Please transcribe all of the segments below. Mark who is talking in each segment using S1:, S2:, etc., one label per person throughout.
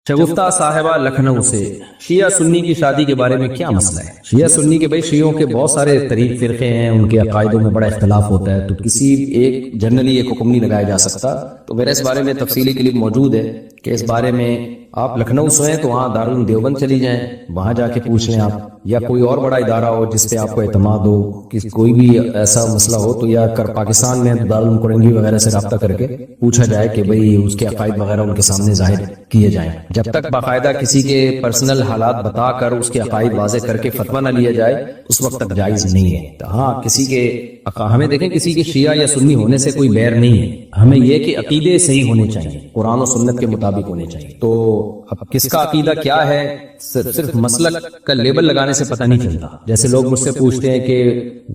S1: شگفتہ صاحبہ لکھنؤ سے شیعہ سنی کی شادی کے بارے میں کیا مسئلہ ہے؟ شیعہ سنی کے شیعوں کے بہت سارے طریق فرقے ہیں، ان کے عقائدوں میں بڑا اختلاف ہوتا ہے، تو کسی ایک جنرلی ایک حکم نہیں لگایا جا سکتا۔ تو میرا اس بارے میں تفصیلی کلپ موجود ہے کہ اس بارے میں آپ لکھنؤ سے ہیں تو وہاں دارالعلوم دیوبند چلی جائیں، وہاں جا کے پوچھ لیں آپ، یا کوئی اور بڑا ادارہ ہو جس پہ آپ کو اعتماد ہو، کوئی بھی ایسا مسئلہ ہو تو یا پاکستان میں دارالعلوم کورنگی وغیرہ سے رابطہ کر کے پوچھا جائے کہ بھئی اس کے عقائد وغیرہ ان کے سامنے ظاہر کیے جائیں۔ جب تک باقاعدہ کسی کے پرسنل حالات بتا کر اس کے عقائد واضح کر کے فتویٰ نہ لیا جائے اس وقت تک جائز نہیں ہے۔ ہاں کسی کے ہمیں دیکھیں کسی کے شیعہ یا سنی ہونے سے کوئی بیر نہیں ہے، ہمیں یہ کہ عقیدے صحیح ہونے چاہیے، قرآن و سنت کے مطابق ہونے چاہیے۔ تو اب کس کا عقیدہ کیا ہے صرف مسلک کا لیبل لگانے سے پتہ نہیں چلتا۔ جیسے لوگ مجھ سے پوچھتے ہیں کہ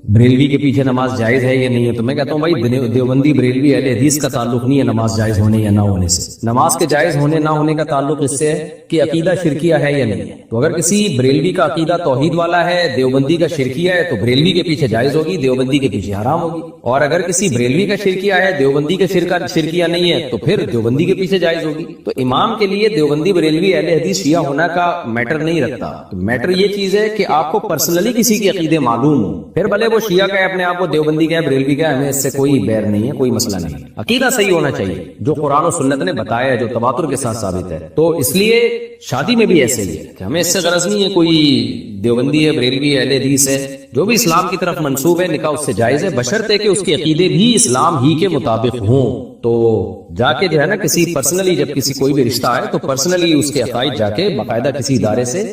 S1: بریلوی کے پیچھے نماز جائز ہے یا نہیں ہے، تو میں کہتا ہوں بھائی دیوبندی بریلوی اہل حدیث کا تعلق نہیں ہے نماز جائز ہونے یا نہ ہونے سے۔ نماز کے جائز ہونے نہ ہونے کا تعلق اس سے ہے کہ عقیدہ شرکیہ ہے یا نہیں ہے۔ تو اگر کسی بریلوی کا عقیدہ توحید والا ہے، دیوبندی کا شرکیہ ہے، تو بریلوی کے پیچھے جائز ہوگی، دیوبندی کے پیچھے حرام ہوگی۔ اور اگر کسی بریلوی کا شرکیہ ہے، دیوبندی کا شرکیہ نہیں ہے، تو پھر دیوبندی کے پیچھے جائز ہوگی۔ تو امام کے لیے دیوبندی بریلوی اہل حدیث شیعہ ہونا کا میٹر نہیں رکھتا۔ تو میٹر یہ چیز ہے کہ آپ کو پرسنلی کسی کے عقیدے معلوم ہو، پھر بھلے وہ شیعہ کا ہے، اپنے آپ کو دیوبندی کا ہے، بریلوی کا ہے، ہمیں اس سے کوئی بیر نہیں ہے، کوئی مسئلہ نہیں۔ عقیدہ صحیح ہونا چاہیے جو قرآن و سنت نے بتایا ہے، جو تواتر کے ساتھ ثابت ہے۔ تو اس لیے شادی میں بھی ایسے ہی ہے کہ ہمیں اس سے غرض نہیں ہے کوئی دیوبندی ہے، بریلوی ہے، اہل حدیث ہے، جو بھی اسلام کی طرف منسوب ہے نکاح اس سے جائز ہے، بشرطے کہ اس کے عقیدے بھی اسلام ہی کے مطابق ہوں۔ تو جا کے جو ہے نا کسی پرسنلی جب کسی کوئی بھی رشتہ آئے تو پرسنلی اس کے عقائد جا کے باقاعدہ کسی ادارے سے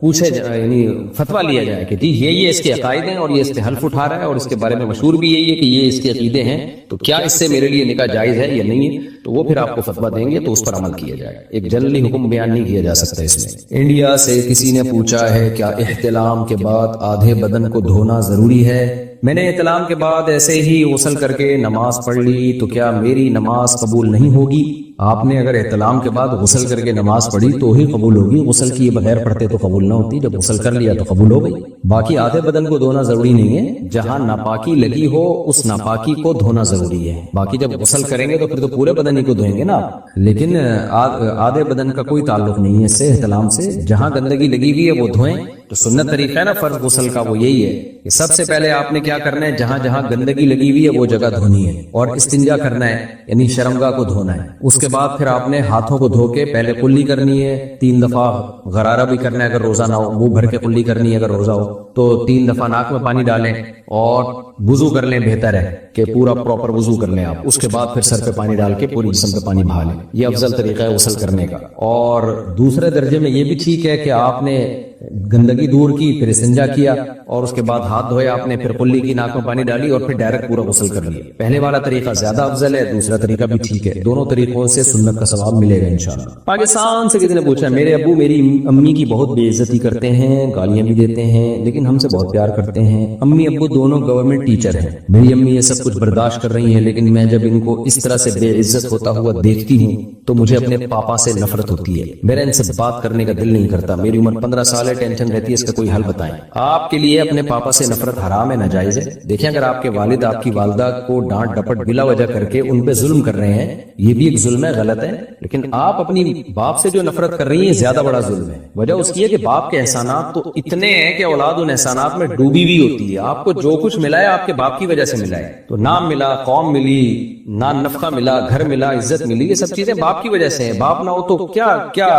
S1: پوچھے، یعنی فتویٰ لیا جائے کہ جی یہ اس کے عقائد ہیں اور یہ اس پہ حلف اٹھا رہا ہے اور اس کے بارے میں مشہور بھی یہی ہے کہ یہ اس کے عقیدے ہیں، تو کیا اس سے میرے لیے نکاح جائز ہے یا نہیں ہے؟ تو وہ پھر آپ کو فتویٰ دیں گے تو اس پر عمل کیا جائے گا۔ ایک جنرلی حکم بیان نہیں کیا جا سکتا اس میں۔ انڈیا سے کسی نے پوچھا ہے کیا احتلام کے بعد آدھے بدن کو دھونا ضروری ہے؟ میں نے احتلام کے بعد ایسے ہی غسل کر کے نماز پڑھ لی تو کیا میری نماز قبول نہیں ہوگی؟ آپ نے اگر احتلام کے بعد غسل کر کے نماز پڑھی تو ہی قبول ہوگی، غسل کیے بغیر پڑھتے تو قبول نہ ہوتی، جب غسل کر لیا تو قبول ہو گئی۔ باقی آدھے بدن کو دھونا ضروری نہیں ہے، جہاں ناپاکی لگی ہو اس ناپاکی کو دھونا ضروری ہے۔ باقی جب غسل کریں گے تو پھر تو پورے بدن ہی کو دھوئیں گے نا، لیکن آدھے بدن کا کوئی تعلق نہیں ہے اس سے، احتلام سے۔ جہاں گندگی لگی ہوئی ہے وہ دھوئیں، تو سنت طریقہ ہے نا فرض غسل کا وہ یہی ہے کہ سب سے پہلے آپ نے کیا کرنا ہے، جہاں جہاں گندگی لگی ہوئی ہے وہ جگہ دھونی ہے اور استنجا کرنا ہے، یعنی شرمگاہ کو دھونا ہے۔ اس کے بعد پھر آپ نے ہاتھوں کو دھو کے پہلے کلی کرنی ہے، 3 دفعہ غرارہ بھی کرنا ہے اگر روزہ نہ ہو، منہ بھر کے کلی کرنی ہے اگر روزہ ہو تو 3 دفعہ ناک میں پانی ڈالیں اور وضو کر لیں، بہتر ہے کہ پورا پراپر وضو کر لیں آپ۔ اس کے بعد پھر سر پہ پانی ڈال کے پوری جسم پہ پانی بہا لیں، یہ افضل طریقہ ہے غسل کرنے کا۔ اور دوسرے درجے میں یہ بھی ٹھیک ہے کہ آپ نے گندگی دور کی، پھر استنجا کیا اور اس کے بعد ہاتھ دھوئے آپ نے، پھر کلی کی، ناک میں پانی ڈالی اور پھر ڈائریکٹ پورا غسل کر لیا۔ پہلے والا طریقہ زیادہ افضل ہے، دوسرا طریقہ بھی ٹھیک ہے، دونوں طریقوں سے سنت کا ثواب ملے گا انشاءاللہ۔ پاکستان سے کسی نے پوچھا میرے ابو میری امی کی بہت بے عزتی کرتے ہیں، گالیاں بھی دیتے ہیں، لیکن ہم سے بہت پیار کرتے ہیں۔ امی ابو دونوں گورنمنٹ ٹیچر ہیں، میری امی یہ سب کچھ برداشت کر رہی ہیں، لیکن میں جب ان کو اس طرح سے بے عزت ہوتا ہوا دیکھتی ہوں تو مجھے اپنے پاپا سے نفرت ہوتی ہے، میرا ان سے بات کرنے کا دل نہیں کرتا، میری عمر 15 سال ہے، ٹینشن رہتی ہے، اس کا کوئی حل بتائیں۔ آپ کے لیے اپنے پاپا سے نفرت حرام ہے، ناجائز ہے۔ دیکھیں اگر آپ کے والد آپ کی والدہ کو ڈانٹ ڈپٹ بلا وجہ کر کے ان پہ ظلم کر رہے ہیں، یہ بھی ایک ظلم ہے، غلط ہے، لیکن آپ اپنی باپ سے جو نفرت کر رہی ہیں زیادہ بڑا ظلم ہے۔ وجہ اس کی ہے کہ باپ کے احسانات تو اتنے ہیں کہ اولاد ان احسانات میں ڈوبی ہوئی ہوتی ہے۔ آپ کو جو کچھ ملا ہے آپ کے باپ کی وجہ سے ملا ہے، تو نام ملا، قوم ملی، نان نفقہ ملا، گھر ملا، عزت ملی، یہ سب چیزیں باپ کی وجہ سے ہیں۔ باپ نہ ہو تو کیا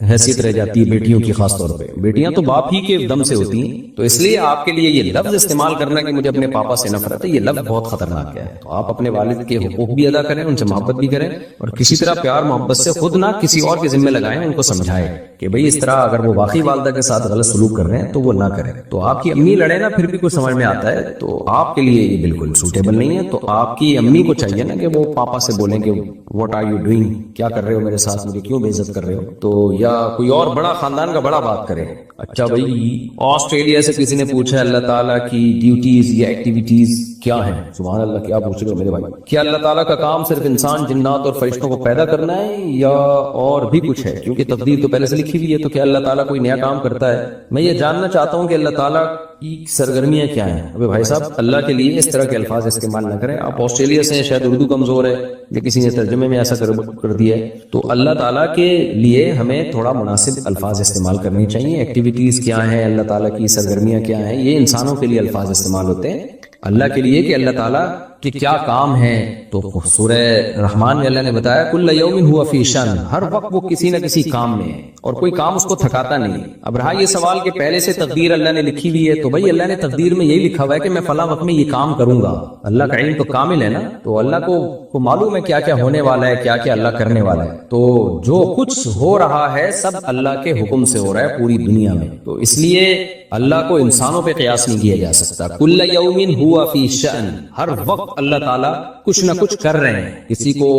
S1: حیثیت رہ جاتی ہے بیٹیوں کی، خاص طور پہ بیٹیاں تو باپ ہی کے دم سے ہوتی ہیں۔ تو اس لیے آپ کے لیے یہ لفظ استعمال کرنا کہ مجھے اپنے پاپا سے نفرت ہے، یہ لفظ بہت خطرناک ہے۔ تو آپ اپنے والد کے حقوق بھی ادا کریں، ان سے محبت بھی کریں، اور کسی طرح پیار محبت سے خود نہ کسی اور کے ذمہ لگائیں، ان کو سمجھائیں کہ بھئی اس طرح اگر وہ واقعی والدہ کے ساتھ غلط سلوک کر رہے ہیں تو وہ نہ کریں۔ تو آپ کی امی لڑے نا پھر بھی کچھ سمجھ میں آتا ہے، تو آپ کے لیے یہ بالکل سوٹیبل نہیں ہے۔ تو آپ کی امی کو چاہیے نا کہ وہ پاپا سے بولیں کہ واٹ آر یو ڈوئنگ، کیا کر رہے ہو میرے ساتھ، مجھے کیوں بے عزت کر رہے ہو، تو یا کوئی اور بڑا خاندان کا بڑا بات کرے۔ اچھا بھائی آسٹریلیا سے کسی نے پوچھا اللہ تعالیٰ کی ڈیوٹیز یا ایکٹیویٹیز کیا ہیں؟ سبحان اللہ، کیا پوچھ رہے ہو میرے بھائی؟ کیا اللہ تعالیٰ کا کام صرف انسان، جنات اور فرشتوں کو پیدا کرنا ہے یا اور بھی کچھ ہے؟ کیونکہ تقدیر تو پہلے سے لکھی ہوئی ہے، تو کیا اللہ تعالیٰ کوئی نیا کام کرتا ہے؟ میں یہ جاننا چاہتا ہوں کہ اللہ تعالیٰ کی سرگرمیاں کیا ہیں۔ ابے بھائی صاحب، اللہ کے لیے اس طرح کے الفاظ استعمال نہ کریں۔ آپ آسٹریلیا سے ہیں، شاید اردو کمزور ہے یا کسی نے ترجمے میں ایسا کر دیا ہے، تو اللہ تعالیٰ کے لیے ہمیں تھوڑا مناسب الفاظ استعمال کرنے چاہیے۔ ایکٹیویٹیز کیا ہیں، اللہ تعالیٰ کی سرگرمیاں کیا ہیں، یہ انسانوں کے لیے الفاظ استعمال ہوتے ہیں۔ اللہ کے لیے کہ اللہ تعالیٰ کہ کیا کام ہے، تو سورہ رحمان میں اللہ نے بتایا کل یوم ہوا فی شان، ہر وقت وہ کسی نہ کسی کام میں ہے اور کوئی کام اس کو تھکاتا نہیں۔ اب رہا یہ سوال کہ پہلے سے تقدیر اللہ نے لکھی ہوئی ہے، تو بھائی اللہ نے تقدیر میں یہی لکھا ہوا ہے کہ میں فلاں وقت میں یہ کام کروں گا۔ اللہ کا علم تو کامل ہے نا، تو اللہ کو معلوم ہے کیا کیا ہونے والا ہے، کیا کیا اللہ کرنے والا ہے۔ تو جو کچھ ہو رہا ہے سب اللہ کے حکم سے ہو رہا ہے پوری دنیا میں، تو اس لیے اللہ کو انسانوں پہ قیاس نہیں کیا جا سکتا۔ کل یوم ہوا فی شأن، ہر وقت اللہ تعالیٰ کچھ نہ کچھ کر رہے ہیں، کسی کو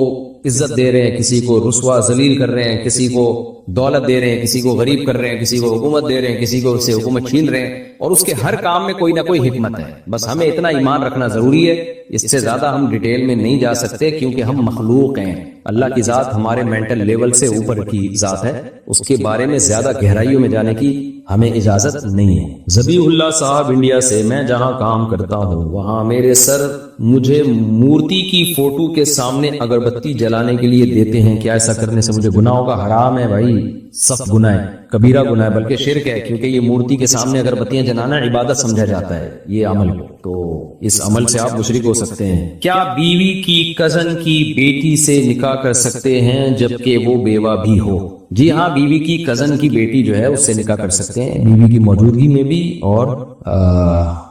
S1: عزت دے رہے ہیں، کسی کو رسوا ذلیل کر رہے ہیں، کسی کو دولت دے رہے ہیں، کسی کو غریب کر رہے ہیں، کسی کو حکومت دے رہے ہیں، کسی کو اس سے حکومت چھین رہے ہیں، اور اس کے ہر کام میں کوئی نہ کوئی حکمت ہے۔ بس ہمیں اتنا ایمان رکھنا ضروری ہے، اس سے زیادہ ہم ڈیٹیل میں نہیں جا سکتے کیونکہ ہم مخلوق ہیں۔ اللہ کی ذات ہمارے مینٹل لیول سے اوپر کی ذات ہے، اس کے بارے میں زیادہ گہرائیوں میں جانے کی ہمیں اجازت نہیں ہے۔ ذبیح اللہ صاحب انڈیا سے، میں جہاں کام کرتا ہوں وہاں میرے سر مجھے مورتی کی فوٹو کے سامنے اگربتی جلانے کے لیے دیتے ہیں، کیا ایسا کرنے سے مجھے گناہ ہوگا؟ حرام ہے بھائی، سخت گناہ ہے، کبیرہ گناہ ہے، بلکہ شرک ہے، کیونکہ یہ مورتی کے سامنے اگربتیاں جلانا عبادت سمجھا جاتا ہے یہ عمل، تو اس عمل سے آپ مشرک ہو سکتے ہیں۔ کیا بیوی کی کزن کی بیٹی سے نکاح کر سکتے ہیں جبکہ وہ بیوہ بھی ہو؟ جی ہاں، بیوی کی کزن کی بیٹی جو ہے اس سے نکاح کر سکتے ہیں، بیوی کی موجودگی میں بھی، اور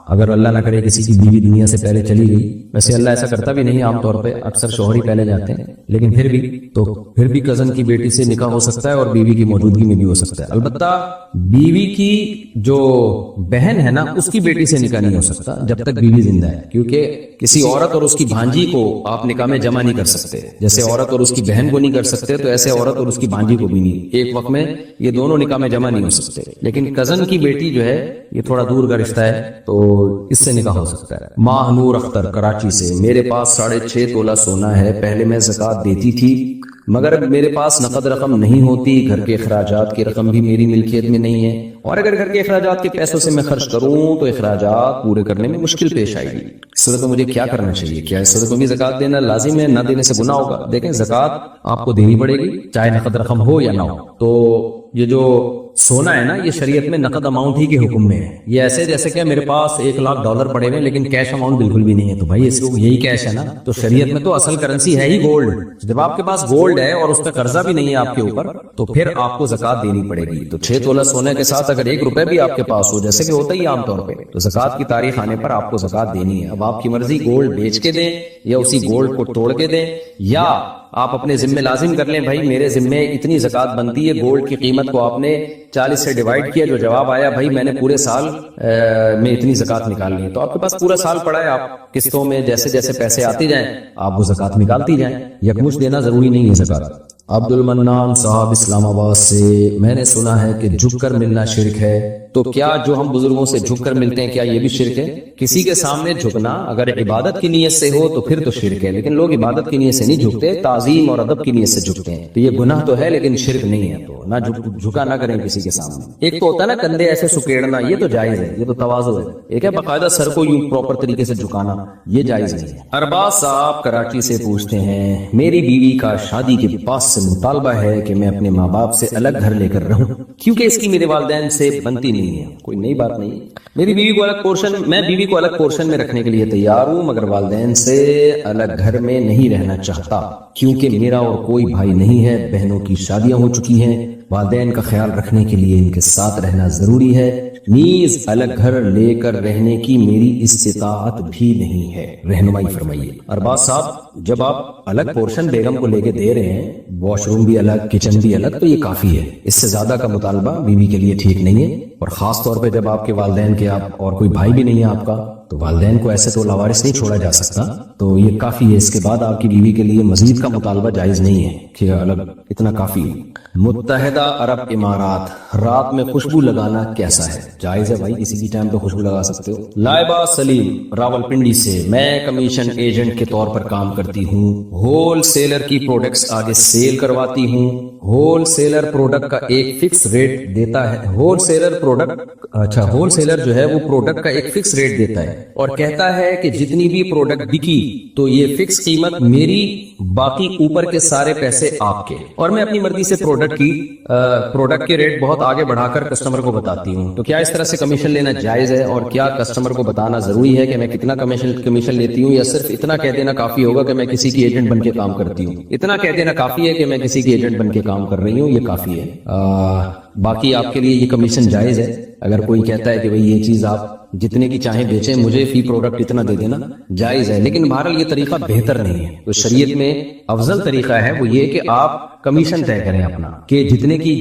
S1: اگر اللہ نہ کرے کسی کی بیوی دنیا سے پہلے چلی گئی، ویسے اللہ ایسا کرتا بھی نہیں عام طور پہ، اکثر شوہر ہی پہلے جاتے ہیں، لیکن پھر بھی کزن کی بیٹی سے نکاح ہو سکتا ہے اور بیوی کی موجودگی میں بھی ہو سکتا ہے۔ البتہ بیوی کی جو بہن ہے نا، اس کی بیٹی سے نکاح نہیں ہو سکتا جب تک بیوی زندہ ہے، کیونکہ کسی عورت اور اس کی بھانجی کو آپ نکاح میں جمع نہیں کر سکتے، جیسے عورت اور اس کی بہن کو نہیں کر سکتے، تو ایسے عورت اور اس کی بھانجی کو بھی نہیں، ایک وقت میں یہ دونوں نکاح میں جمع نہیں ہو سکتے۔ لیکن کزن کی بیٹی جو ہے یہ تھوڑا دور کا رشتہ ہے، تو اس سے نکاح ہو سکتا ہے۔ ماہ نور اختر کراچی سے، میرے پاس 6.5 تولہ سونا ہے، پہلے میں زکوٰۃ دیتی تھی مگر میرے پاس نقد رقم نہیں ہوتی، گھر کے اخراجات کی رقم بھی میری ملکیت میں نہیں ہے، اور اگر گھر کے اخراجات کے پیسوں سے میں خرچ کروں تو اخراجات پورے کرنے میں مشکل پیش آئے گی۔ اس صورت میں مجھے کیا کرنا چاہیے؟ کیا اس صورت میں بھی زکوٰۃ دینا لازم ہے؟ نہ دینے سے گناہ ہوگا؟ دیکھیں، زکوٰۃ آپ کو دینی پڑے گی چاہے نقد رقم ہو یا نہ ہو۔ تو یہ جو سونا ہے نا، یہ شریعت میں نقد اماؤنٹ ہی کے حکم میں ہے۔ یہ ایسے جیسے کہ میرے پاس $1,00,000 پڑے ہوئے لیکن کیش اماؤنٹ بالکل بھی نہیں ہے، تو بھائی اس کو یہی کیش ہے نا، تو شریعت میں تو اصل کرنسی ہے ہی گولڈ۔ جب آپ کے پاس گولڈ ہے اور اس پہ قرضہ بھی نہیں ہے آپ کے اوپر، تو پھر آپ کو زکوٰۃ دینی پڑے گی۔ تو 6 تولہ سونے کے ساتھ اگر 1 روپے بھی آپ کے پاس ہو، جیسے کہ ہوتا ہی عام طور پہ، تو زکوٰۃ کی تاریخ آنے پر آپ کو زکوٰۃ دینی ہے۔ اب آپ کی مرضی، گولڈ بیچ کے دیں یا اسی گولڈ کو توڑ کے دیں، یا آپ اپنے ذمے لازم کر لیں، بھائی میرے ذمے اتنی زکوٰۃ بنتی ہے، گولڈ کی قیمت کو آپ نے 40 سے ڈیوائڈ کیا، جو جواب آیا بھائی میں نے پورے سال میں اتنی زکوٰۃ نکالنی ہے، تو آپ کے پاس پورا سال پڑا ہے، آپ قسطوں میں جیسے جیسے پیسے آتے جائیں آپ وہ زکوٰۃ نکالتی جائیں، یکمشت دینا ضروری نہیں ہے زکوٰۃ۔ عبد المنان صاحب اسلام آباد سے، میں نے سنا ہے کہ جھک کر ملنا شرک ہے، تو کیا جو ہم بزرگوں سے جھک کر ملتے ہیں کیا یہ بھی شرک ہے؟ کسی کے سامنے جھکنا اگر عبادت کی نیت سے ہو تو پھر تو شرک ہے، لیکن لوگ عبادت کی نیت سے نہیں جھکتے، تعظیم اور ادب کی نیت سے جھکتے ہیں، تو یہ گناہ تو ہے لیکن شرک نہیں ہے، تو نہ جھکا نہ کریں کسی کے سامنے۔ ایک تو ہوتا ہے نا کندھے ایسے سکیڑنا، یہ تو جائز ہے، یہ تو تواضع ہے۔ ایک ہے باقاعدہ سر کو یوں پراپر طریقے سے جھکانا، یہ جائز نہیں ہے۔ ارباز صاحب کراچی سے پوچھتے ہیں، میری بیوی کا شادی کے بعد سے مطالبہ ہے کہ میں اپنے ماں باپ سے الگ گھر لے کر رہوں کیونکہ اس کی میرے والدین سے بنتی نہیں ہے۔ کوئی نئی بات نہیں، میری بیوی کو الگ پورشن، میں بیوی کو الگ پورشن میں رکھنے کے لیے تیار ہوں، مگر والدین سے الگ گھر میں نہیں رہنا چاہتا کیونکہ میرا اور کوئی بھائی نہیں ہے، بہنوں کی شادیاں ہو چکی ہیں، والدین کا خیال رکھنے کے لیے ان کے ساتھ رہنا ضروری ہے، نیز الگ گھر لے کر رہنے کی میری استطاعت بھی نہیں ہے، رہنمائی فرمائیے۔ ارباز صاحب جب آپ الگ پورشن بیگم کو لے کے دے رہے ہیں، واش روم بھی الگ، کچن بھی الگ، تو یہ کافی ہے، اس سے زیادہ کا مطالبہ بیوی کے لیے ٹھیک نہیں ہے۔ اور خاص طور پہ جب آپ کے والدین کے آپ اور کوئی بھائی بھی نہیں ہے آپ کا تو والدین کو ایسے تو لاوارث نہیں چھوڑا جا سکتا، تو یہ کافی ہے۔ اس کے بعد آپ کی بیوی کے لیے مزید کا مطالبہ جائز نہیں ہے کہ الگ، اتنا کافی ہے۔ متحدہ عرب امارات، رات میں خوشبو لگانا کیسا ہے؟ جائز ہے بھائی، کسی بھی ٹائم پہ خوشبو لگا سکتے ہو۔ لائبہ سلیم راولپنڈی سے، میں کمیشن ایجنٹ کے طور پر کام کرتی ہوں، ہول سیلر کی پروڈکٹس آگے سیل کرواتی ہوں۔ ہول سیلر پروڈکٹ کا ایک فکس ریٹ دیتا ہے، ہول سیلر پروڈکٹ، اچھا ہول سیلر جو ہے وہ پروڈکٹ کا ایک فکس ریٹ دیتا ہے اور کہتا ہے کہ جتنی بھی پروڈکٹ بکی تو یہ فکس قیمت میری، باقی اوپر کے سارے پیسے آپ کے، اور میں اپنی مرضی سے پروڈکٹ کے ریٹ بہت آگے بڑھا کر کسٹمر کو بتاتی ہوں۔ تو کیا اس طرح سے کمیشن لینا جائز ہے، اور کیا کسٹمر کو بتانا ضروری ہے کہ میں کتنا کمیشن لیتی ہوں، یا صرف اتنا کہہ دینا کافی ہوگا کہ میں کسی کی ایجنٹ بن کے کام کرتی ہوں؟ اتنا کہہ دینا کافی ہے کہ میں کسی کی ایجنٹ بن کے کام کر رہی ہوں، یہ کافی ہے۔ باقی آپ کے لیے یہ کمیشن جائز ہے۔ اگر کوئی کہتا ہے کہ بھئی یہ چیز آپ جتنے کی چاہیں بیچیں، مجھے فی پروڈکٹ اتنا دے دینا، جائز ہے، لیکن بہرحال یہ طریقہ بہتر نہیں ہے۔ تو شریعت میں افضل طریقہ ہے وہ یہ کہ آپ کمیشن طے کریں اپنا، کہ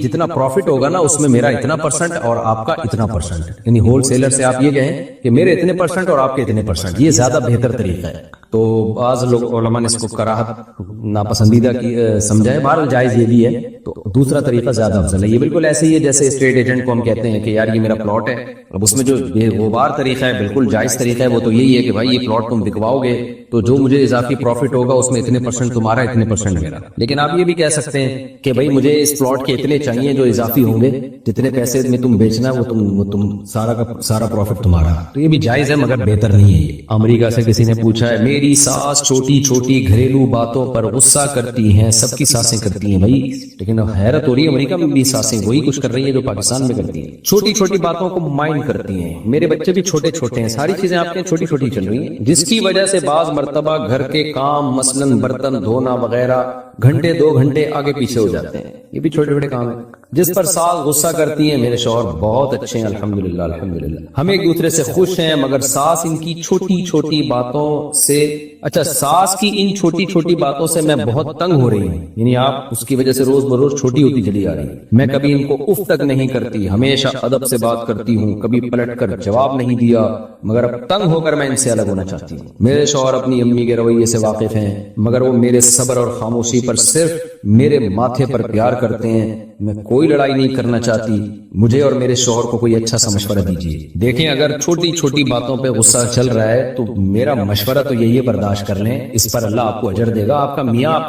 S1: جتنا پروفٹ ہوگا نا اس میں میرا اتنا پرسنٹ اور آپ کا اتنا پرسنٹ، یعنی ہول سیلر سے آپ یہ کہیں کہ میرے اتنے پرسنٹ اور آپ کے اتنے پرسنٹ، یہ زیادہ بہتر طریقہ ہے۔ تو بعض لوگ علماء نے اس کو کراہت ناپسندیدہ کی سمجھائے، بہرحال جائز یہ بھی ہے، تو دوسرا طریقہ زیادہ افضل ہے۔ یہ بالکل ایسے ہی ہے جیسے اسٹیٹ ایجنٹ کو ہم کہتے ہیں کہ یار یہ میرا پلاٹ ہے، اب اس میں جو بے غبار طریقہ ہے، بالکل جائز طریقہ ہے، وہ تو یہی ہے کہ بھائی یہ پلاٹ تم بکواؤ گے تو جو مجھے اضافی پروفٹ ہوگا اس میں اتنے پرسنٹ تمہارا، اتنے پرسنٹ میرا۔ لیکن آپ یہ بھی کہہ سکتے ہیں کہ بھائی مجھے اس پلاٹ کے اتنے چاہیے جو اضافی ہوں گے، جتنے پیسے میں تم بیچنا وہ تم سارا کا سارا پروفٹ تمہارا، تو یہ بھی جائز ہے مگر بہتر نہیں ہے یہ۔ امریکہ سے کسی نے پوچھا ہے، میری ساس چھوٹی چھوٹی گھریلو باتوں پر غصہ کرتی ہیں، سب کی ساسیں کرتی ہیں بھائی، لیکن حیرت ہو رہی ہے امریکہ میں بھی ساسیں وہی کچھ کر رہی ہیں جو پاکستان میں کرتی ہیں، چھوٹی چھوٹی باتوں کو مائنڈ کرتی ہیں۔ میرے بچے بھی چھوٹے چھوٹے ہیں، ساری چیزیں آپ کے چھوٹی چھوٹی چل رہی ہیں، جس کی وجہ سے بعض مرتبہ گھر کے کام مثلاً برتن دھونا وغیرہ گھنٹے 2 گھنٹے آگے پیچھے ہو جاتے ہیں، یہ بھی چھوٹے چھوٹے کام ہیں جس پر ساس غصہ کرتی ہیں۔ میرے شوہر بہت اچھے ہیں الحمدللہ الحمدللہ، ہم ایک دوسرے سے خوش ہیں، مگر ساس ان کی چھوٹی چھوٹی باتوں سے، اچھا ساس کی ان چھوٹی چھوٹی باتوں سے میں بہت تنگ ہو رہی ہوں، یعنی آپ اس کی وجہ سے روز بروز چھوٹی ہوتی چلی آ رہی ہے۔ میں کبھی ان کو اف تک نہیں کرتی، ہمیشہ ادب سے بات کرتی ہوں، کبھی پلٹ کر جواب نہیں دیا، مگر اب تنگ ہو کر میں ان سے الگ ہونا چاہتی ہوں۔ میرے شوہر اپنی امی کے رویے سے واقف ہیں، مگر وہ میرے صبر اور خاموشی پر صرف میرے ماتھے پر پیار کرتے ہیں، میں کوئی لڑائی نہیں کرنا چاہتی، مجھے اور میرے شوہر کو کوئی اچھا سا مشورہ دیجیے۔ دیکھیں اگر چھوٹی چھوٹی باتوں پہ غصہ چل رہا ہے تو میرا مشورہ تو یہی ہے، برداشت کر لیں، اس پر اللہ آپ کو اجر دے گا۔ آپ کا میاں آپ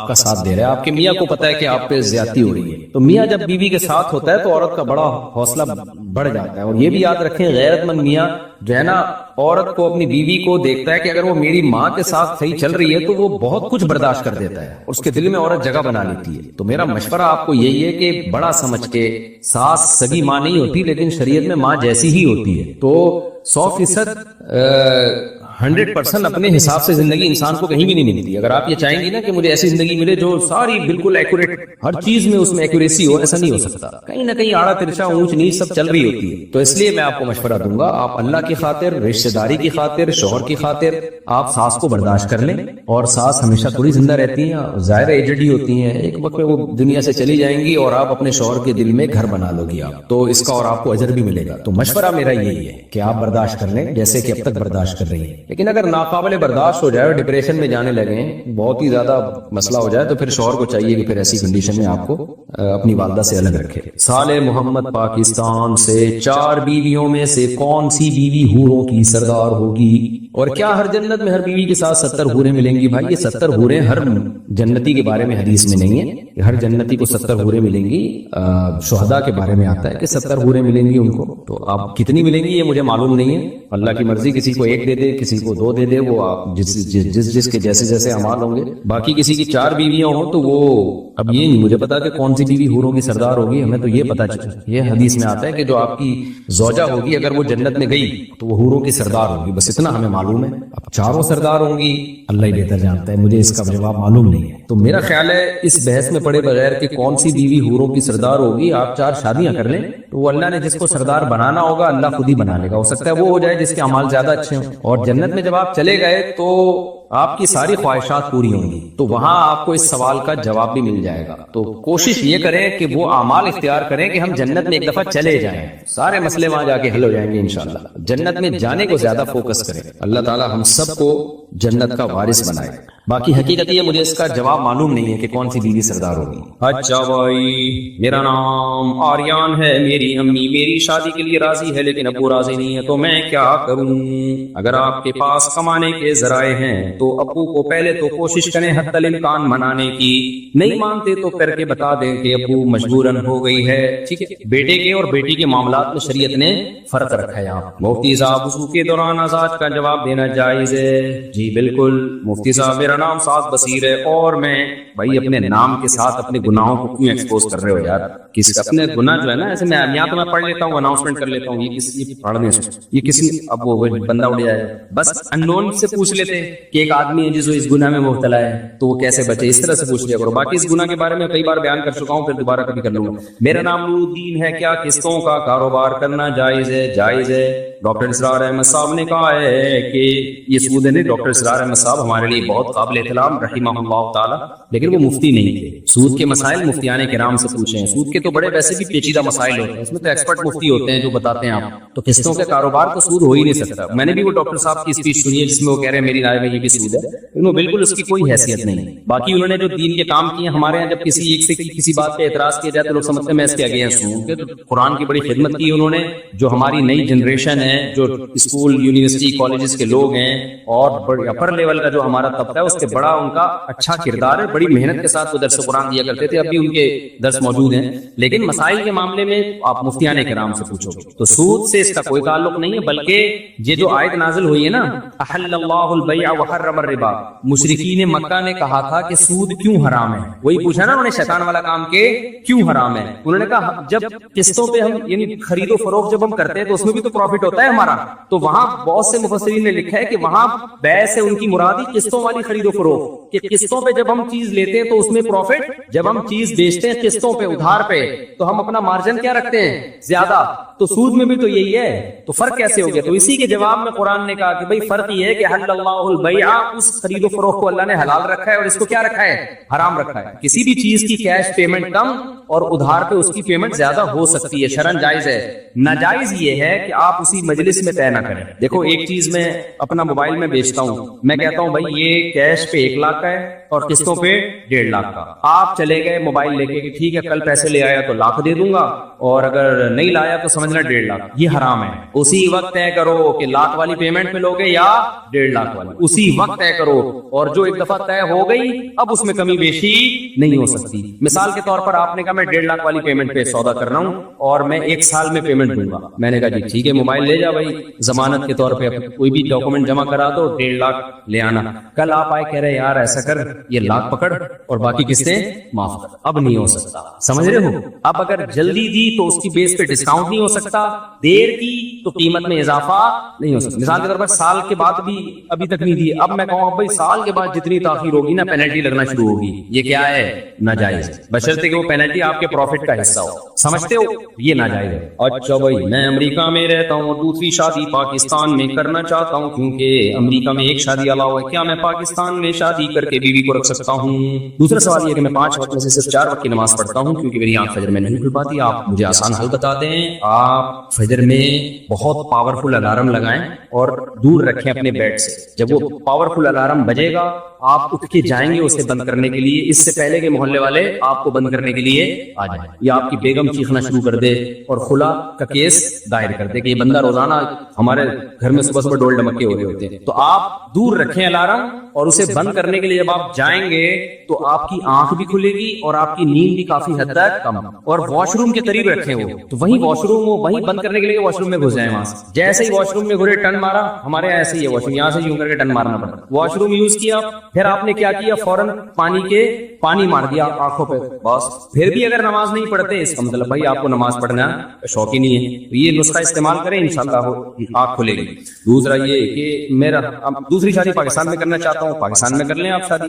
S1: کا ساتھ دے رہا ہے، آپ کے میاں کو پتا ہے کہ آپ پہ زیادتی ہو رہی ہے، تو میاں جب بیوی کے ساتھ ہوتا ہے تو عورت کا بڑا حوصلہ بڑھ جاتا ہے۔ اور یہ بھی یاد رکھیں غیرت مند میاں جو ہے نا عورت کو، اپنی بیوی کو دیکھتا ہے کہ اگر وہ میری ماں کے ساتھ صحیح چل رہی ہے تو وہ بہت کچھ برداشت کر دیتا ہے، اس کے دل میں عورت جگہ بنا لیتی ہے۔ تو میرا مشورہ آپ کو یہی ہے کہ بڑا سمجھ کے، ساس سگی ماں نہیں ہوتی لیکن شریعت میں ماں جیسی ہی ہوتی ہے، تو 100% 100% اپنے حساب سے زندگی انسان کو کہیں بھی نہیں ملتی۔ اگر آپ یہ چاہیں گی نا کہ مجھے ایسی زندگی ملے جو ساری بالکل ایکوریٹ، ہر چیز میں اس میں ایکوریسی ہو، ایسا نہیں ہو سکتا، کہیں نہ کہیں آڑا ترچا اونچ نیچ سب چل رہی ہوتی ہے۔ تو اس لیے میں آپ کو مشورہ دوں گا، آپ اللہ کی خاطر، رشتہ داری کی خاطر، شوہر کی خاطر آپ ساس کو برداشت کر لیں، اور ساس ہمیشہ تھوڑی زندہ رہتی ہیں، ظاہر ایجڈ ہی ہوتی ہیں، ایک وقت میں وہ دنیا سے چلی جائیں گی اور آپ اپنے شوہر کے دل میں گھر بنا لو گی آپ، تو اس کا اور آپ کو اجر بھی ملے گا۔ تو مشورہ میرا یہی ہے کہ آپ برداشت کر لیں جیسے کہ اب تک برداشت کر رہی ہیں، لیکن اگر ناقابل برداشت ہو جائے اور ڈپریشن میں جانے لگیں، بہت ہی زیادہ مسئلہ ہو جائے، تو پھر شوہر کو چاہیے کہ پھر ایسی کنڈیشن میں آپ کو اپنی والدہ سے الگ رکھے۔ صالح محمد پاکستان سے، 4 بیویوں میں سے کون سی بیوی حوروں کی سردار ہوگی، اور کیا ہر جنت میں ہر بیوی کے ساتھ 70 حوریں ملیں گی؟ بھائی یہ 70 حوریں ہر جنتی کے بارے میں حدیث میں نہیں ہے کہ ہر جنتی کو 70 حوریں ملیں گی، شہداء کے بارے میں آتا ہے کہ 70 حوریں ملیں گی ان کو، تو آپ کتنی ملیں گی یہ مجھے معلوم نہیں ہے، اللہ کی مرضی، کسی کو 1 دے دے، کسی کو 2 دے دے، وہ آپ جس کے جیسے جیسے اعمال ہوں گے۔ باقی کسی کی 4 بیویاں ہوں تو وہ اب یہ نہیں مجھے پتا کہ کون سی بیوی حوروں کی سردار ہوگی، ہمیں تو یہ پتا چلا، یہ حدیث میں آتا ہے کہ جو آپ کی زوجہ ہوگی اگر وہ جنت میں گئی تو وہ حوروں کی سردار ہوگی، بس اتنا ہمیں معلوم ہے۔ اب 4 سردار ہوں گی اللہ ہی بہتر جانتا ہے، مجھے اس کا جواب معلوم نہیں ہے۔ تو میرا خیال ہے اس بحث میں پڑے بغیر کہ کون سی بیوی حوروں کی سردار ہوگی، آپ 4 شادیاں کر لیں تو وہ اللہ نے جس کو سردار بنانا ہوگا اللہ خود ہی بنا لے گا، ہو سکتا ہے وہ ہو جائے جس کے اعمال زیادہ اچھے ہوں، اور جنت میں جب آپ چلے گئے تو آپ کی ساری خواہشات پوری ہوں گی، تو وہاں آپ کو اس سوال کا جواب بھی مل جائے گا۔ تو کوشش یہ کریں کہ وہ اعمال اختیار کریں کہ ہم جنت میں ایک دفعہ چلے جائیں، سارے مسئلے وہاں جا کے حل ہو جائیں گے انشاءاللہ۔ جنت میں جانے کو زیادہ فوکس کریں، اللہ تعالی ہم سب کو جنت کا وارث بنائے۔ باقی حقیقت یہ مجھے اس کا جواب معلوم نہیں ہے کہ کون سی بیوی سردار ہوگی۔
S2: اچھا بھائی، میرا نام آریان ہے، میری امی میری شادی کے لیے راضی ہے لیکن ابو راضی نہیں ہے، تو میں کیا کروں؟ اگر آپ کے پاس کمانے کے ذرائع ہیں تو ابو کو پہلے تو کوشش کریں حتی الامکان منانے کی، نہیں مانتے تو کر کے بتا دیں کہ ابو مجبوراً ہو گئی ہے، ٹھیک ہے؟ بیٹے کے اور بیٹی کے معاملات میں شریعت نے فرق رکھا ہے یہاں۔ مفتی صاحب، وضو کے دوران آزاد کا جواب دینا جائز ہے؟ جی بالکل مفتی صاحب، میرا نام سعد بصیر ہے اور میں بھائی اپنے نام کے ساتھ اپنے گناہوں کو کیوں ایکسپوز کر رہے ہو یار؟ کس اپنے گناہ جو ہے نا، ایسے میں یہاں تو میں پڑھ لیتا ہوں، اناؤنسمنٹ کر لیتا ہوں، یہ پڑھنے سے یہ کسی اب وہ بندہ اڑ جائے، بس ان نون سے پوچھ لیتے کہ ایک آدمی ہے جس اس گناہ میں مبتلا ہے تو وہ کیسے بچے، اس طرح سے پوچھ لیا کرو۔ باقی اس گناہ کے بارے میں کئی بار بیان کر چکا ہوں، پھر دوبارہ کبھی کر لوں گا۔ میرا نام نور الدین ہے، کیا قسطوں کا کاروبار کرنا جائز ہے؟ جائز ہے۔ ڈاکٹر اسرار احمد صاحب نے کہا ہے کہ یہ سود ہے نہیں۔ ڈاکٹر اسرار احمد صاحب ہمارے لیے بہت قابل احترام رحمہ اللہ تعالی، لیکن وہ مفتی نہیں تھے۔ سود کے مسائل مفتیان کرام سے پوچھیں، سود کے تو بڑے ویسے بھی پیچیدہ مسائل ہوتے ہیں، اس میں تو ایکسپرٹ مفتی ہوتے ہیں جو بتاتے ہیں آپ۔ تو قسطوں کے کاروبار تو سود ہو ہی نہیں سکتا۔ میں نے بھی وہ ڈاکٹر صاحب کی اسپیچ سنی ہے جس میں وہ کہہ رہے ہیں میری رائے میں یہ بھی سود ہے، لیکن وہ بالکل اس کی کوئی حیثیت نہیں۔ باقی انہوں نے جو دین کے کام کیے، ہمارے یہاں جب کسی ایک سے کسی بات پہ اعتراض کیا جائے تو لوگ سمجھتے ہیں میں اس کے اگینسٹ ہوں۔ قرآن کی بڑی خدمت کی انہوں نے، جو ہماری نئی جنریشن ہے، جو اسکول یونیورسٹی کالجز کے لوگ ہیں اور اپر لیول کا جو ہمارا طبقہ ہے، اس کے بڑا ان کا اچھا کردار ہے، بڑی محنت کے ساتھ وہ درس قرآن دیا کرتے تھے، اب بھی ان کے درس موجود ہیں، لیکن مسائل کے معاملے میں آپ مفتیان کرام سے پوچھو گے تو سود سے اس کا کوئی تعلق نہیں ہے۔ بلکہ یہ جو آیت نازل ہوئی ہے نا، احل اللہ البیع وحرم الربا، مشرکین مکہ نے کہا تھا کہ سود کیوں حرام ہے، وہی پوچھا نا انہوں نے شیطان والا کام کہ کیوں حرام ہے۔ انہوں نے کہا جب قسطوں پہ ہم یعنی خرید و فروخت جب ہم کرتے ہیں تو اس میں بھی تو پروفٹ ہوتا ہے ہمارا، تو وہاں بہت سے مفسرین نے لکھا ہے کہ وہاں بیع سے ان کی مرادی قسطوں والی خرید و فروخت، کہ قسطوں پہ جب ہم چیز لیتے ہیں تو اس میں پروفٹ، جب ہم چیز بیچتے ہیں قسطوں پہ ادھار پہ تو ہم اپنا مارجن کیا رکھتے ہیں؟ زیادہ۔ تو سود میں بھی تو یہی ہے، تو فرق کیسے ہو گیا؟ تو اسی کے جواب میں قرآن نے کہا کہ بھئی فرق یہ ہے کہ حل اللہ البیع، اس خرید و فروخت کو اللہ نے حلال رکھا ہے اور اس کو کیا رکھا ہے؟ حرام رکھا ہے۔ کسی بھی چیز کی کیش پیمنٹ کم اور ادھار پہ اس کی پیمنٹ زیادہ ہو سکتی ہے، شرعاً جائز ہے۔ ناجائز یہ ہے کہ آپ اسی مجلس میں طے نہ کریں۔ دیکھو ایک چیز میں اپنا موبائل میں بیچتا ہوں، میں کہتا ہوں بھائی یہ کیش پہ 1 لاکھ کا ہے اور قسطوں پہ 1.5 لاکھ کا۔ آپ چلے گئے موبائل لے کے کہ ٹھیک ہے کل پیسے لے آیا تو 1 لاکھ دے دوں گا، اور اگر نہیں لایا تو سمجھنا 1.5 لاکھ۔ یہ حرام ہے۔ اسی وقت طے کرو کہ 1 لاکھ والی پیمنٹ پہ لوگے یا 1.5 لاکھ والی، اسی وقت طے کرو، اور جو ایک دفعہ طے ہو گئی اب اس میں کمی بیشی نہیں ہو سکتی۔ مثال کے طور پر آپ نے کہا میں 1.5 لاکھ والی پیمنٹ پہ سودا کر رہا ہوں اور میں 1 سال میں پیمنٹ دوں گا، میں نے کہا جی ٹھیک ہے موبائل لے جا بھائی، ضمانت کے طور پہ کوئی بھی ڈاکومنٹ جمع کرا دو، 1.5 لاکھ لے آنا۔ کل آپ آئے کہہ رہے یار ایسا کر یہ 1 لاکھ پکڑ اور باقی قسطیں معاف کر، اب نہیں ہو سکتا، سمجھ رہے ہو؟ اب اگر جلدی دی تو اس کی بیس پہ ڈسکاؤنٹ نہیں ہو سکتا، دیر کی تو قیمت میں اضافہ نہیں ہو سکتا۔ مثال کے طور پر سال کے بعد بھی ابھی تک نہیں دی، اب میں کہوں بھائی سال کے بعد جتنی تاخیر ہوگی نا پینلٹی لگنا شروع ہوگی، یہ کیا ہے؟ ناجائز، بشرطے کہ وہ پینلٹی آپ کے پروفٹ کا حصہ ہو، سمجھتے ہو؟ یہ ناجائز ہے۔ اچھا بھائی، میں امریکہ میں رہتا ہوں اور دوسری شادی پاکستان میں کرنا چاہتا ہوں کیونکہ امریکہ میں ایک شادی الاؤ ہے، کیا میں پاکستان میں شادی کر کے بیوی کو رکھ سکتا ہوں؟
S1: دوسرا سوال یہ کہ میں 5 وقت میں سے صرف 4 وقت کی نماز پڑھتا ہوں کیونکہ میری آنکھ فجر میں نہیں کھل پاتی، آپ مجھے آسان حل بتا دیں۔ آپ فجر میں بہت پاورفل الارم لگائیں اور دور رکھیں اپنے بیڈ سے، جب وہ پاورفل الارم بجے گا آپ اٹھ کے جائیں گے اسے بند کرنے کے لیے، اس سے پہلے کہ محلے والے آپ کو بند کرنے کے لیے آ جائیں، یا آپ کی بیگم چیخنا شروع کر دے اور خلا کا کیس دائر کر دے کہ یہ بندہ روزانہ ہمارے گھر میں صبح صبح ڈول ڈمکے ہو رہے ہوتے ہیں، تو آپ دور رکھیں الارم اور اسے بند کرنے کے لیے جب آپ جائیں گے تو آپ کی آنکھ بھی کھلے گی اور آپ کی نیند بھی کافی حد تک کم، اور واش روم کے قریب رکھیں وہ، تو وہیں واش روم وہیں بند کرنے کے لیے واش روم میں گھس جائیں، وہاں سے جیسے ہی واش روم میں گھرے ٹن مارا، ہمارے یہاں ایسے ہی ہے واش روم، یہاں سے یوں کر کے ٹن مارنا پڑتا، واش روم یوز کیا، پھر آپ نے کیا کیا؟ فوراً پانی مار دیا آنکھوں پہ، بس پھر بھی اگر نماز نہیں پڑھتے اس کا مطلب بھائی آپ کو نماز پڑھنا شوق ہی نہیں ہے، یہ نسخہ استعمال کریں انشاءاللہ آنکھ کھلے گی۔ دوسرا یہ کہ میرا دوسری شادی پاکستان میں کرنا چاہتا ہوں، پاکستان میں کر لیں آپ شادی،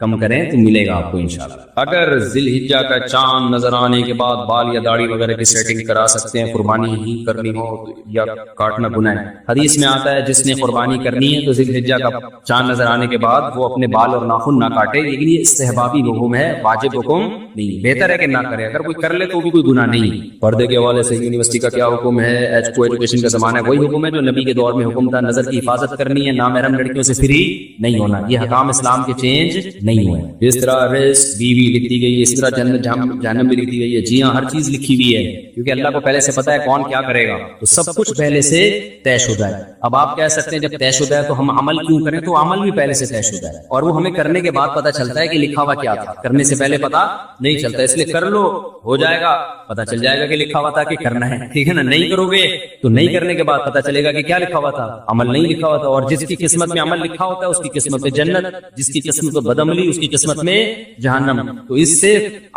S2: کم کریں تو ملے گا آپ کو انشاءاللہ. اگر ذی الحجہ کا چاند نظر آنے کے بعد بال یا داڑھی وغیرہ کی سیٹنگ کرا سکتے ہیں, قربانی ہی کرنی ہو یا کاٹنا گناہ ہے. حدیث میں آتا ہے جس نے قربانی کرنی ہے تو ذی الحجہ کا چاند نظر آنے کے بعد وہ اپنے بال اور ناخن نہ کاٹے, لیکن یہ استحبابی حکم ہے, واجب حکم نہیں. بہتر ہے کہ نہ کرے, اگر کوئی کر لے تو بھی کوئی گناہ نہیں. پردے کے حوالے سے یونیورسٹی کا کیا حکم ہے؟ کو ایجوکیشن کا زمانہ ہے, وہی حکم ہے جو نبی کے دور میں حکم تھا. نظر کی حفاظت کرنی ہے, نامحرم لڑکیوں سے فری نہیں ہونا. یہ حکام اسلام کے چینج نہیں ہوئے. جس طرح رزق بیوی لکھ دی گئی ہے, اس طرح جنت جہنم بھی لکھ دی گئی ہے. جی ہاں, ہر چیز لکھی ہوئی ہے, کیونکہ اللہ کو پہلے سے پتا ہے کون کیا کرے گا, تو سب کچھ پہلے سے طے شدہ ہے. اب آپ کہہ سکتے ہیں جب طے شدہ ہے تو ہم عمل کیوں کریں؟ تو عمل بھی پہلے سے طے شدہ ہے, اور وہ ہمیں کرنے کے بعد پتا چلتا ہے کہ لکھا ہوا کیا تھا. کرنے سے پہلے پتا نہیں چلتا, اس لیے کر لو, ہو جائے گا, پتا چل جائے گا کہ لکھا ہوا تھا کہ کرنا ہے, ٹھیک ہے نا. نہیں کرو گے تو نہیں کرنے کے بعد پتا چلے گا کہ کیا لکھا ہوا تھا, عمل نہیں لکھا ہوا تھا. اور جس کی قسمت میں عمل لکھا ہوتا ہے اس کی قسمت میں جنت, جس کی قسمت میں بدعملی اس کی قسمت میں جہنم. تو اس سے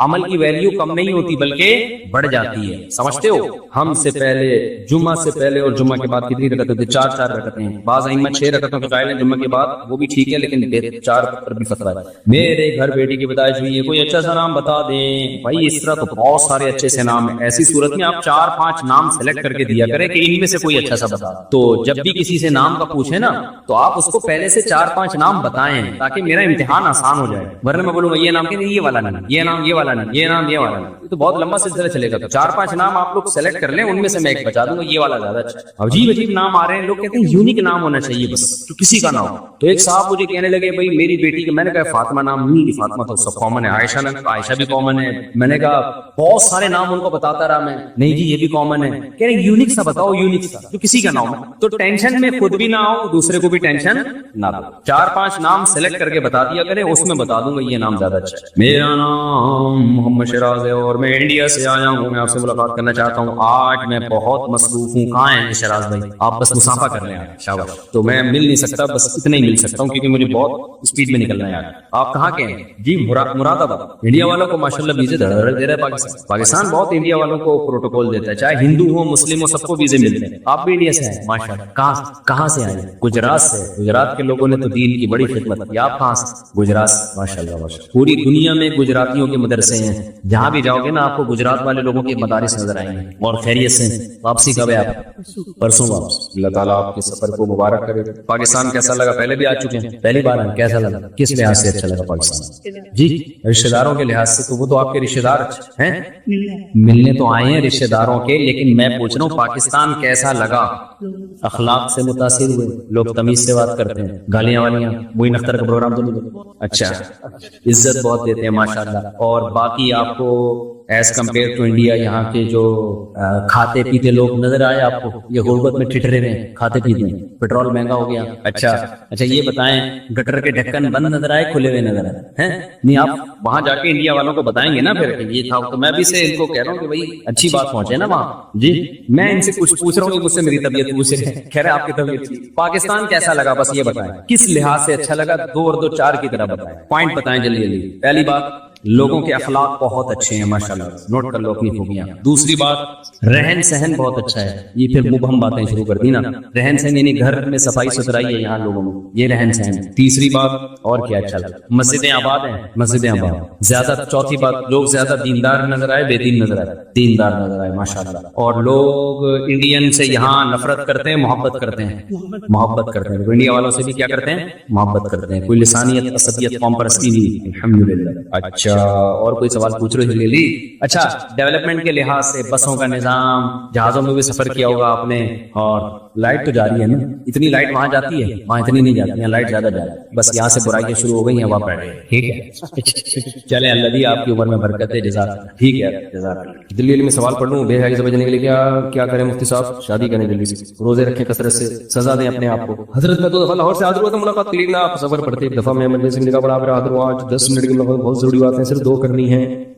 S2: عمل کی ویلیو کم نہیں ہوتی بلکہ بڑھ جاتی ہے. سمجھتے ہو؟ ہم سے پہلے, جمعہ سے پہلے اور جمعہ کے بعد کتنی رکعتیں ہوتی؟ 4 رکعتیں ہیں. بعض ائمہ 6 رکعتوں کے قائل ہیں جمعہ کے بعد, وہ بھی ٹھیک ہے, لیکن 4 پر بھی فتویٰ ہے. میرے گھر بیٹی کی پیدائش ہوئی ہے, کوئی اچھا سا نام بتا دیں. بھائی اس طرح تو بہت سارے اچھے سے نام ہیں. ایسی صورت میں آپ 4-5 نام سلیکٹ کر کے دیا کریں کہ ان میں سے کوئی اچھا سا بتا. تو جب بھی کسی سے نام کا پوچھے نا, تو آپ اس کو پہلے سے 4-5 نام بتائیں تاکہ میرا امتحان آسان ہو جائے. ورنہ میں بولوں گا یہ نام کہ نہیں, یہ والا نہیں, یہ نام یہ والا نہیں, یہ نام یہ والا نہیں, تو بہت لمبا سلسلہ چلے گا. تو 4-5 نام آپ لوگ سلیکٹ کر لیں, ان میں سے میں ایک بتا دوں گا, یہ والا زیادہ اچھا. عجیب عجیب نام آ رہے ہیں, لوگ کہتے ہیں یونیک نام ہونا چاہیے بس, جو کسی کا نہ ہو. تو ایک صاحب مجھے کہنے لگے بھائی میری بیٹی کا, میں نے کہا فاطمہ نام نہیں, فاطمہ تو سب کامن ہے, عائشہ بھی کامن ہے. میں نے کہا بہت سارے نام ان کو بتاتا رہا میں, نہیں جی یہ بھی کامن ہے. کہہ رہے یونیک سا بتاؤ, یونیک سا جو کسی کا نام ہے. تو ٹینشن میں خود بھی نہ ہو, دوسرے کو بھی ٹینشن نہ دو. 4-5 نام سلیکٹ کر کے بتا دیا کریں, اس میں بتا دوں گا یہ نام زیادہ اچھا ہے. میرا نام محمد شیراز ہے اور میں انڈیا سے آیا ہوں, میں آپ سے ملاقات کرنا چاہتا ہوں. آج میں بہت مصروف ہوں. کہاں ہیں شیراز بھائی؟ آپ بس مسافہ کر لیں. شاباش. تو میں مل نہیں سکتا, بس اتنا ہی مل سکتا ہوں کیونکہ مجھے بہت اسپیڈ میں نکلنا ہے. آپ کہاں کے ہیں؟ جی مراد آباد. انڈیا والوں کو ماشاءاللہ ویزے دے رہا ہے پاکستان. پاکستان بہت انڈیا والوں کو پروٹوکول دیتا ہے, چاہے ہندو ہو مسلم ہو, سب کو ویزے ملتے ہیں. آپ بھی انڈیا سے ہیں ماشاءاللہ. کہاں سے آئے؟ گجرات سے. گجرات کے لوگوں نے تو دین کی بڑی خدمت کی. آپ کہاں سے؟ گجرات سے. ماشاءاللہ. پوری دنیا میں گجراتیوں کے مدرسے ہیں, جہاں بھی جاؤ گے نا آپ کو گجرات والے لوگوں کے مدارس نظر آئیں گے. اور خیریت سے واپسی کب ہے آپ؟ پرسوں واپس. اللہ تعالیٰ آپ کے سفر کو مبارک کرے. پاکستان کیسا لگا؟ پہلے بھی آ چکے ہیں, پہلی بار ہیں, کیسا لگا؟ کس لحاظ سے اچھا لگا پاکستان؟ جی رشتہ داروں کے لحاظ سے, تو وہ تو آپ کے رشتہ دار ہیں, ملنے تو آئے ہیں رشتہ داروں کے, لیکن میں پوچھ رہا ہوں پاکستان کیسا لگا؟ اخلاق سے متاثر ہوئے؟ لوگ تمیز سے بات کرتے ہیں, گالیاں والیاں, معین اختر کا پروگرام تو نہیں؟ اچھا, عزت بہت دیتے ہیں ماشاءاللہ. اور باقی آپ کو ایز کمپیئر ٹو انڈیا یہاں کے جو کھاتے پیتے لوگ نظر آئے آپ کو؟ یہ غربت میں ٹھٹرے میں کھاتے پیتے ہیں, پیٹرول مہنگا ہو گیا. اچھا یہ بتائیں گٹر کے ڈھکن بند نظر آئے کھلے ہوئے نظر آئے ہیں؟ نہیں, آپ وہاں جا کے انڈیا والوں کو بتائیں گے نا پھر کہ یہ تھا. تو میں بھی سے ان کو کہہ رہا ہوں کہ بھائی اچھی بات پہنچے نا وہاں. جی میں ان سے کچھ پوچھ رہا ہوں کہ مجھ سے میری طبیعت پوچھ رہے ہیں, کہہ رہے آپ کی طبیعت ٹھیک. پاکستان کیسا لگا بس یہ بتائیں, کس لحاظ سے اچھا لگا؟ 2 اور 2 4 کی طرح بتائیں, پوائنٹ بتائیں جلدی. پہلی بات, لوگوں کے اخلاق بہت اچھے ہیں ماشاءاللہ, نوٹ کر لو اپنی خوبیاں. دوسری بات, رہن سہن بہت اچھا ہے. یہ پھر مبہم باتیں شروع کر دی نا, رہن سہن یعنی گھر میں صفائی ستھرائی ہے یہاں لوگوں میں, یہ رہن سہن. تیسری بات, اور کیا اچھا لگا؟ مسجدیں آباد ہیں, مسجدیں آباد زیادہ. چوتھی بات, لوگ زیادہ دیندار نظر آئے, بے دین نظر آئے؟ دیندار نظر آئے ماشاءاللہ. اور لوگ انڈین سے یہاں نفرت کرتے ہیں, محبت کرتے ہیں, محبت کرتے ہیں. انڈیا والوں سے بھی کیا کرتے ہیں؟ محبت کرتے ہیں. کوئی لسانیت عصبیت قوم پرستی نہیں, الحمدللہ. اچھا اور کوئی سوال پوچھ رہے ہیں؟ لی. اچھا ڈیولپمنٹ کے لحاظ سے بسوں کا نظام, جہازوں میں بھی سفر کیا ہوگا آپ نے, اور لائٹ تو جاری ہے نا, اتنی لائٹ وہاں جاتی ہے, وہاں اتنی نہیں جاتی, لائٹ زیادہ جاتی ہے. بس یہاں سے برائیاں شروع ہو گئی ہیں, وہاں پڑ رہے ہیں. ٹھیک ہے چلیں, اللہ دی آپ کی عمر میں برکت ہے, جزاک. ٹھیک ہے جزاک. دلی میں سوال پڑھ لوں, بے حیائی سمجھنے کے لیے کیا کریں مفتی صاحب؟ شادی کریں جلدی سے, روزے رکھیں کثرت سے, سزا دیں اپنے آپ کو. حضرت میں 2 دفعہ لاہور سے حاضر ہوا تھا, ملاقات کلیئر نہ, آپ سفر پڑھتے. ایک دفعہ میں ایمرجنسی میں نکاح پڑا, حاضر ہوا. 10 منٹ کی ملاقات بہت ضروری بات ہے, صرف 2 کرنی ہے.